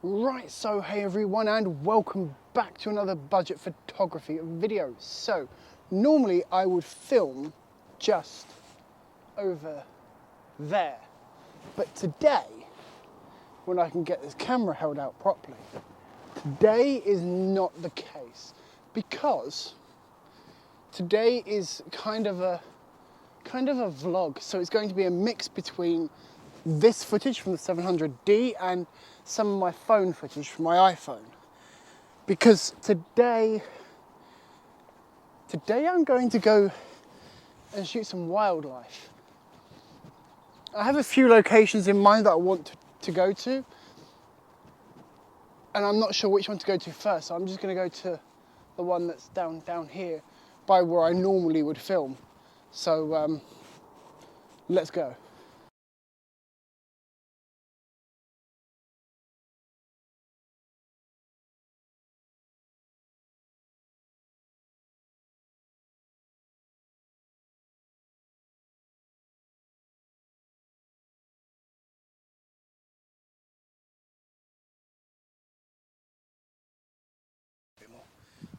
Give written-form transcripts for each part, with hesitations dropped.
Right, so hey everyone and welcome back to another budget photography video. So normally I would film just over there, but today, when I can get this camera held out properly, today is not the case because today is kind of a vlog. So it's going to be a mix between this footage from the 700D and some of my phone footage from my iPhone. Because today I'm going to go and shoot some wildlife. I have a few locations in mind that I want to go to, and I'm not sure which one to go to first, so I'm just going to go to the one that's down here by where I normally would film. So let's go.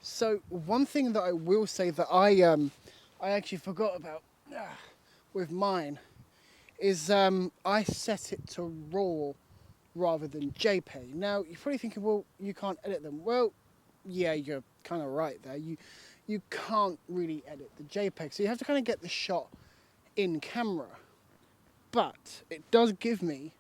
So one thing that I will say that I actually forgot about with mine is I set it to RAW rather than JPEG. Now you're probably thinking, well, you can't edit them. Well, yeah, you're kind of right there. You can't really edit the JPEG, so you have to kind of get the shot in camera. But it does give me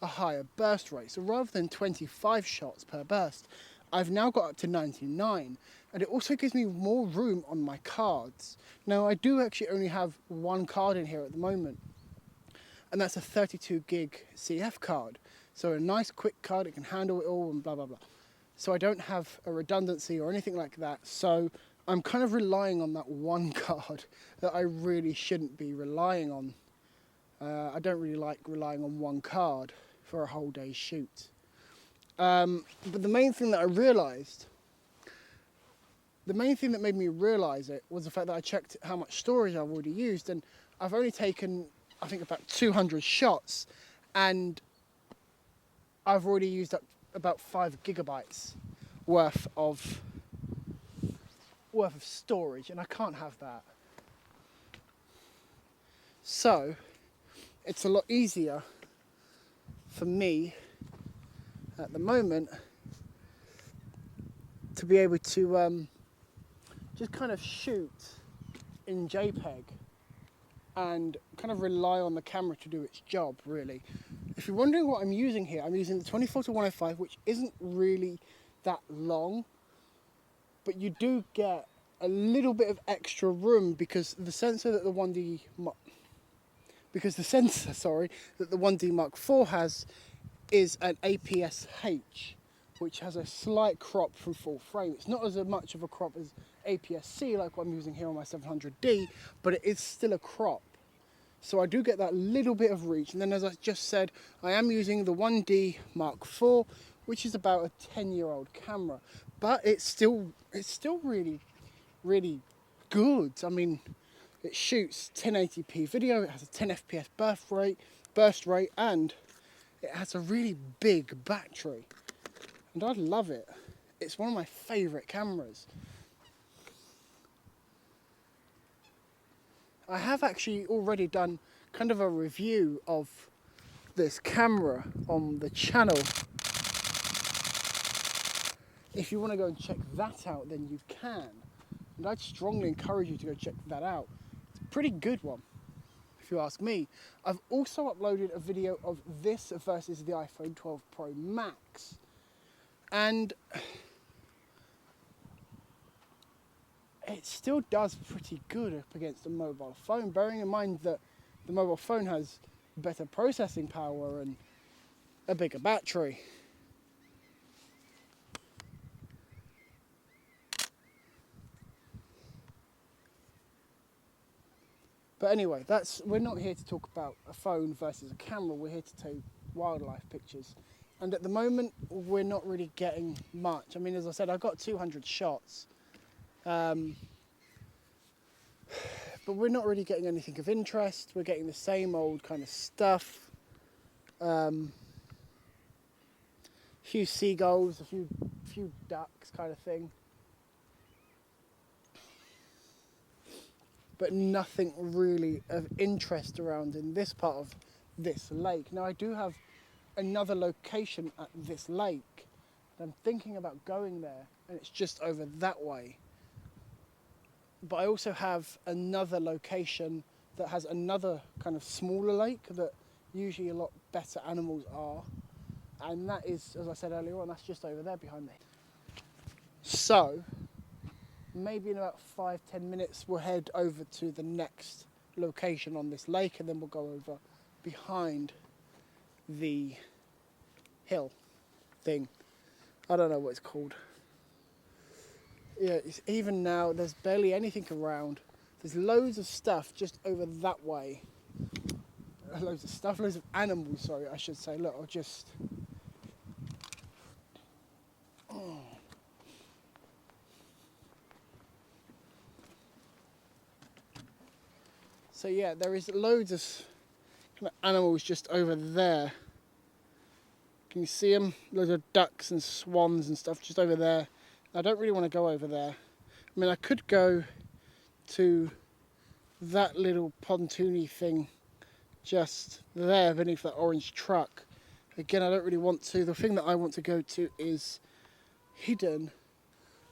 a higher burst rate. So rather than 25 shots per burst, I've now got up to 99. And it also gives me more room on my cards. Now I do actually only have one card in here at the moment, and that's a 32 gig CF card. So a nice quick card, it can handle it all and blah, blah, blah. So I don't have a redundancy or anything like that. So I'm kind of relying on that one card that I really shouldn't be relying on. I don't really like relying on one card for a whole day's shoot. But the main thing that made me realise it was the fact that I checked how much storage I've already used, and I've only taken, I think, about 200 shots, and I've already used up about 5 gigabytes worth of storage, and I can't have that. So it's a lot easier for me at the moment to be able to just kind of shoot in JPEG and kind of rely on the camera to do its job, really. If you're wondering what I'm using here, I'm using the 24-105, which isn't really that long, but you do get a little bit of extra room because the sensor that the 1D Mark IV has is an APS-H, which has a slight crop from full frame. It's not as much of a crop as APS-C like what I'm using here on my 700D, but it is still a crop. So I do get that little bit of reach. And then, as I just said, I am using the 1D Mark IV, which is about a 10-year-old camera, but it's still really, really good. I mean, it shoots 1080p video, it has a 10 FPS burst rate, and it has a really big battery. And I love it. It's one of my favourite cameras. I have actually already done kind of a review of this camera on the channel. If you want to go and check that out, then you can. And I'd strongly encourage you to go check that out. It's a pretty good one, if you ask me. I've also uploaded a video of this versus the iPhone 12 Pro Max. And it still does pretty good up against a mobile phone, bearing in mind that the mobile phone has better processing power and a bigger battery. But anyway, we're not here to talk about a phone versus a camera, we're here to take wildlife pictures. And at the moment, we're not really getting much. I mean, as I said, I've got 200 shots. But we're not really getting anything of interest. We're getting the same old kind of stuff. few seagulls, a few ducks kind of thing. But nothing really of interest around in this part of this lake. Now I do have another location at this lake. I'm thinking about going there, and it's just over that way. But I also have another location that has another kind of smaller lake that usually a lot better animals are. And that is, as I said earlier on, that's just over there behind me. So, maybe in about 5-10 minutes we'll head over to the next location on this lake, and then we'll go over behind the hill thing. I don't know what it's called. Yeah, it's, even now there's barely anything around. There's loads of stuff just over that way. Loads of stuff, loads of animals, sorry, I should say. Look, I'll just... Oh. So yeah, there is loads of kind of animals just over there. Can you see them? Loads of ducks and swans and stuff just over there. I don't really want to go over there. I mean, I could go to that little pontoony thing just there beneath that orange truck. Again, I don't really want to. The thing that I want to go to is hidden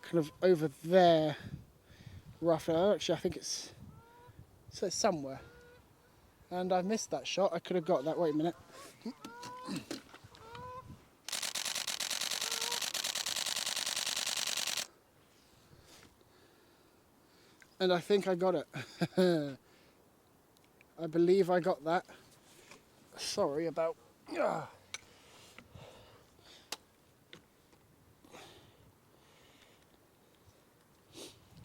kind of over there, roughly. Actually, I think it's somewhere. And I missed that shot. I could have got that. Wait a minute. And I think I got it. I believe I got that. Sorry about...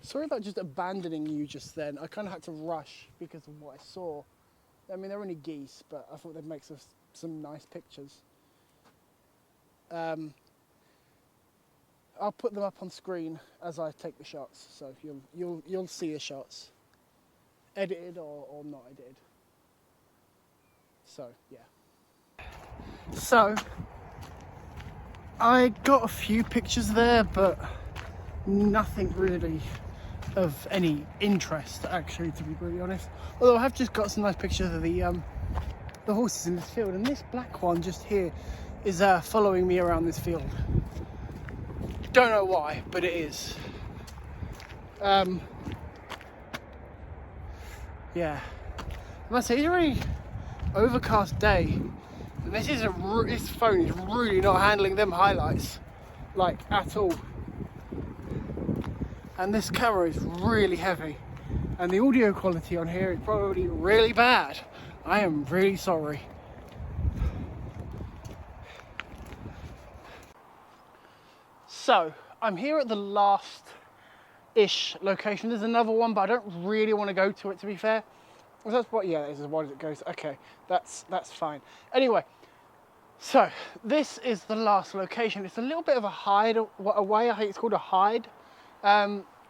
Sorry about just abandoning you just then. I kind of had to rush because of what I saw. I mean, they're only geese, but I thought they'd make some nice pictures. I'll put them up on screen as I take the shots, so you'll see the shots, edited or not edited. So yeah. So I got a few pictures there, but nothing really of any interest, actually, to be really honest. Although I have just got some nice pictures of the horses in this field, and this black one just here is following me around this field. Don't know why, but it is. Yeah. I must say, it's a really overcast day. And this phone is really not handling them highlights, like, at all. And this camera is really heavy. And the audio quality on here is probably really bad. I am really sorry. So, I'm here at the last-ish location. There's another one, but I don't really want to go to it, to be fair. Well, that's what, yeah, this is as wide as it goes. Okay, that's fine. Anyway, so this is the last location. It's a little bit of a hide away. I think it's called a hide.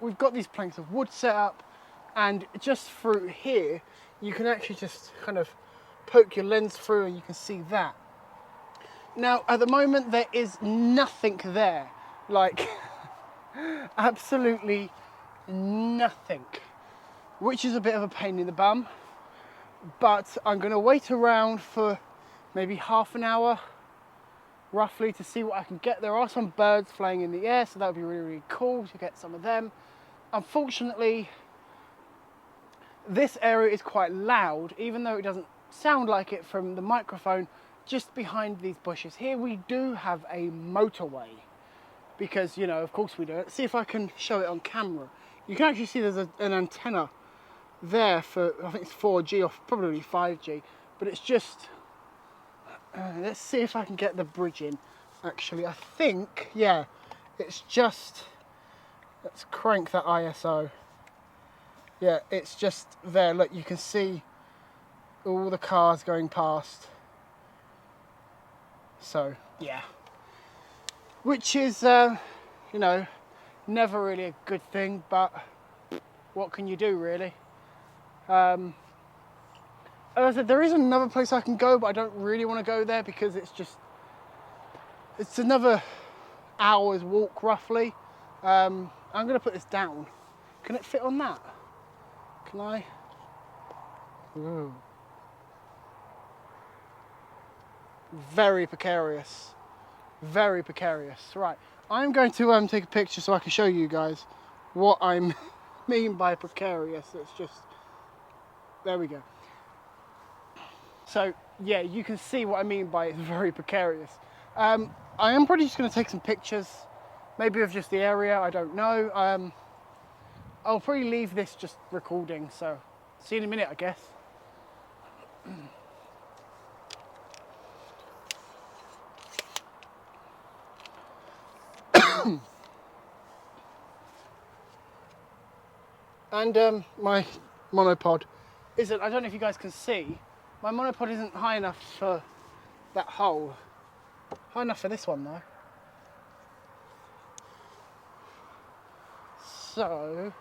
We've got these planks of wood set up, and just through here, you can actually just kind of poke your lens through and you can see that. Now, at the moment, there is nothing there. Like, absolutely nothing, which is a bit of a pain in the bum, but I'm going to wait around for maybe half an hour roughly to see what I can get. There are some birds flying in the air, so that would be really, really cool to get some of them. Unfortunately, this area is quite loud, even though it doesn't sound like it from the microphone. Just behind these bushes here, we do have a motorway. Because, you know, of course we do. Let's see if I can show it on camera. You can actually see there's an antenna there for, I think it's 4G or probably 5G. But it's just, let's see if I can get the bridge in. Actually, I think, yeah, it's just, let's crank that ISO. Yeah, it's just there. Look, you can see all the cars going past. So, yeah. Which is, you know, never really a good thing, but what can you do, really? As I said, there is another place I can go, but I don't really want to go there because it's just It's another hour's walk roughly. I'm going to put this down. Can it fit on that? Can I? Ooh. Very precarious. Very precarious. Right, I'm going to take a picture so I can show you guys what I mean by precarious. It's just, there we go. So yeah, you can see what I mean by it's very precarious. I am probably just going to take some pictures, maybe of just the area, I don't know. I'll probably leave this just recording, so see you in a minute, I guess. And my monopod isn't, I don't know if you guys can see, my monopod isn't high enough for that hole. High enough for this one though. So,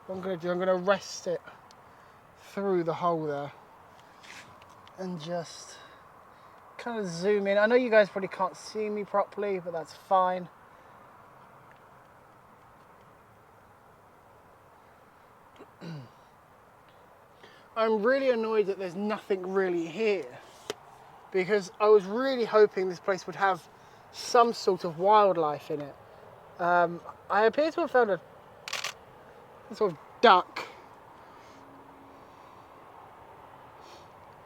what I'm going to do, I'm going to rest it through the hole there and just kind of zoom in. I know you guys probably can't see me properly, but that's fine. I'm really annoyed that there's nothing really here, because I was really hoping this place would have some sort of wildlife in it. I appear to have found a sort of duck.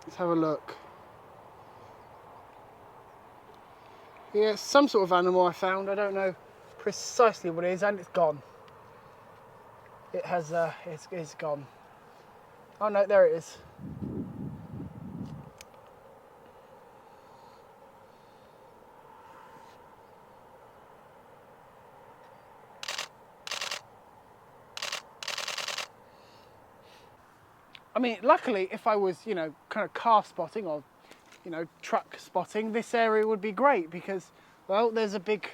Let's have a look. Yeah, some sort of animal I found. I don't know precisely what it is, and it's gone. It has, it's gone. Oh no, there it is. I mean, luckily, if I was, you know, kind of car spotting or, you know, truck spotting, this area would be great because, well, there's a big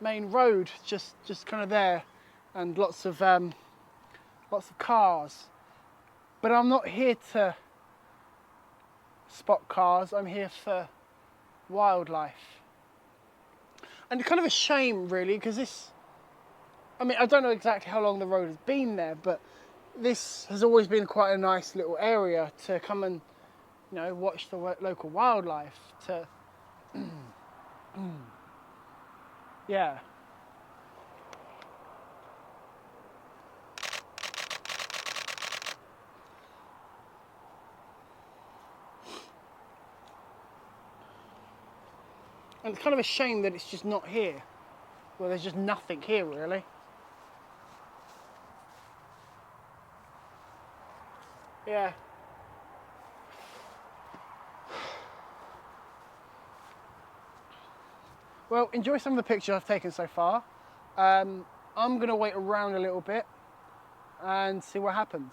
main road just kind of there, and lots of cars. But I'm not here to spot cars. I'm here for wildlife. And it's kind of a shame, really, because this, I mean, I don't know exactly how long the road has been there, but this has always been quite a nice little area to come and, you know, watch the local wildlife, to, yeah. And it's kind of a shame that it's just not here. Well, there's just nothing here, really. Yeah. Well, enjoy some of the pictures I've taken so far. I'm going to wait around a little bit and see what happens.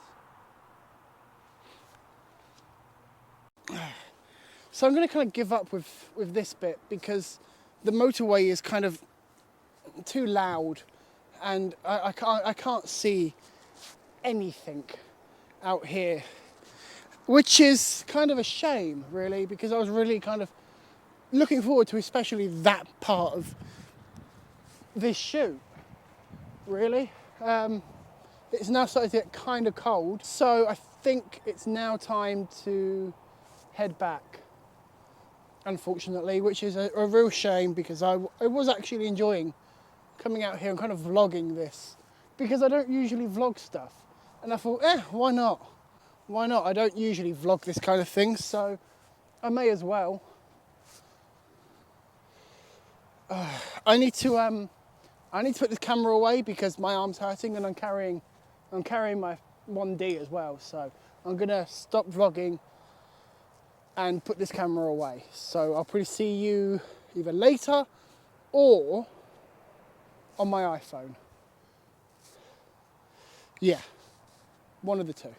So I'm going to kind of give up with this bit because the motorway is kind of too loud, and I can't see anything out here, which is kind of a shame, really, because I was really kind of looking forward to especially that part of this shoot, really. It's now starting to get kind of cold, so I think it's now time to head back, unfortunately, which is a real shame because I was actually enjoying coming out here and kind of vlogging this, because I don't usually vlog stuff, and I thought, why not? Why not? I don't usually vlog this kind of thing, so I may as well. I need to put this camera away because my arm's hurting, and I'm carrying my 1D as well, so I'm gonna stop vlogging and put this camera away. So I'll probably see you either later or on my iPhone. Yeah, one of the two.